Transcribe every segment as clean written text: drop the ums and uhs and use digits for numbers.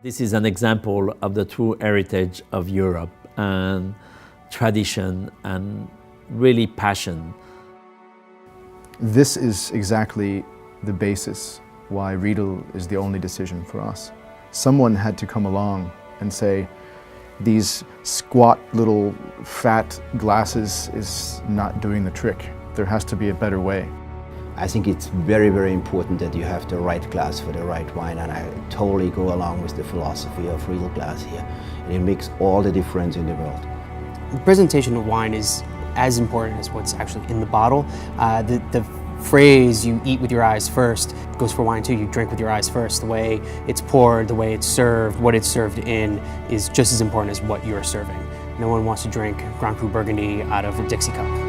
This is an example of the true heritage of Europe and tradition and really passion. This is exactly the basis why Riedel is the only decision for us. Someone had to come along and say, these squat little fat glasses is not doing the trick. There has to be a better way. I think it's very, very important that you have the right glass for the right wine, and I totally go along with the philosophy of Riedel glass here. And it makes all the difference in the world. The presentation of wine is as important as what's actually in the bottle. The phrase, you eat with your eyes first, goes for wine too. You drink with your eyes first. The way it's poured, the way it's served, what it's served in is just as important as what you're serving. No one wants to drink Grand Cru Burgundy out of a Dixie cup.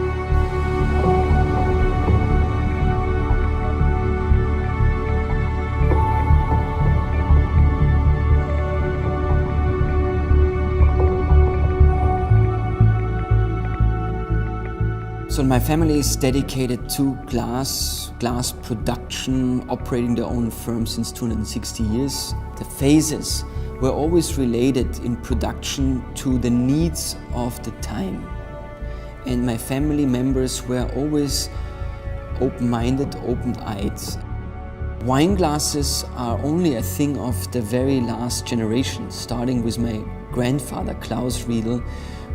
So my family is dedicated to glass production, operating their own firm since 260 years. The phases were always related in production to the needs of the time. And my family members were always open-minded, open-eyed. Wine glasses are only a thing of the very last generation, starting with my grandfather, Claus Riedel,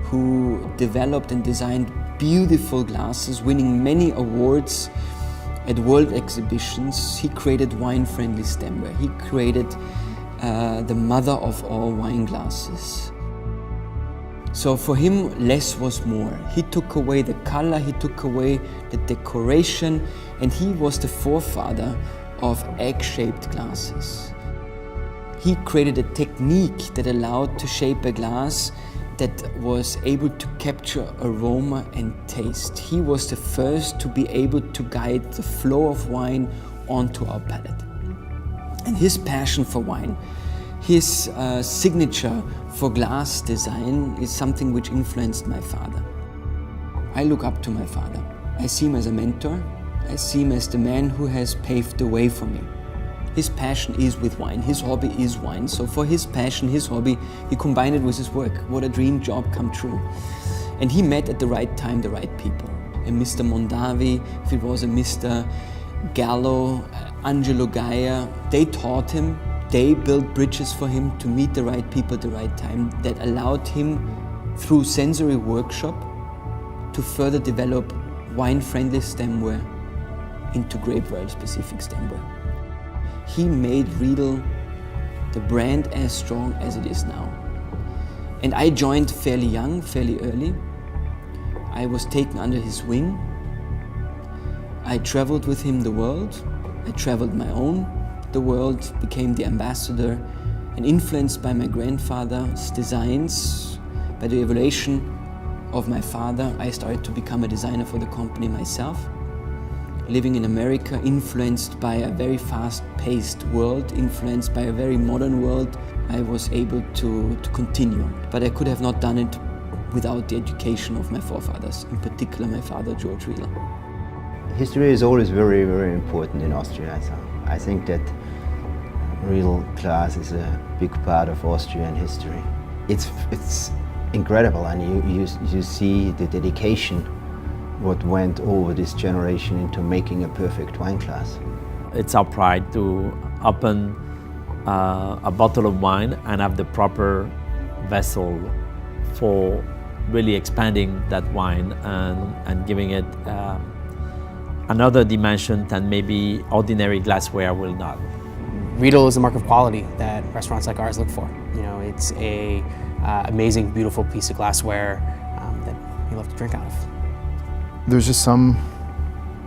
who developed and designed beautiful glasses, winning many awards at world exhibitions. He created wine-friendly stemware. He created the mother of all wine glasses. So for him, less was more. He took away the color, he took away the decoration, and he was the forefather of egg-shaped glasses. He created a technique that allowed to shape a glass that was able to capture aroma and taste. He was the first to be able to guide the flow of wine onto our palate. And his passion for wine, his signature for glass design is something which influenced my father. I look up to my father. I see him as a mentor. I see him as the man who has paved the way for me. His passion is with wine, his hobby is wine. So for his passion, his hobby, he combined it with his work. What a dream job come true. And he met at the right time the right people. A Mr. Mondavi, if it was a Mr. Gallo, Angelo Gaia, they taught him, they built bridges for him to meet the right people at the right time that allowed him, through sensory workshop, to further develop wine-friendly stemware into grape variety-specific stemware. He made Riedel the brand as strong as it is now. And I joined fairly young, fairly early. I was taken under his wing. I traveled with him the world. I traveled my own the world, became the ambassador, and influenced by my grandfather's designs, by the evaluation of my father, I started to become a designer for the company myself. Living in America, influenced by a very fast-paced world, influenced by a very modern world, I was able to continue. But I could have not done it without the education of my forefathers, in particular my father, Georg Riedel. History is always very, very important in Austria. I think that Riedel glass is a big part of Austrian history. It's incredible, and you see the dedication what went over this generation into making a perfect wine glass. It's our pride to open a bottle of wine and have the proper vessel for really expanding that wine and giving it another dimension than maybe ordinary glassware will not. Riedel is a mark of quality that restaurants like ours look for. You know, it's a amazing, beautiful piece of glassware that we love to drink out of. There's just some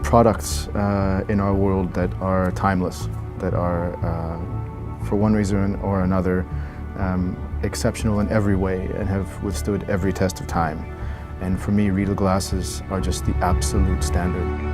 products in our world that are timeless, that are, for one reason or another, exceptional in every way and have withstood every test of time. And for me, Riedel glasses are just the absolute standard.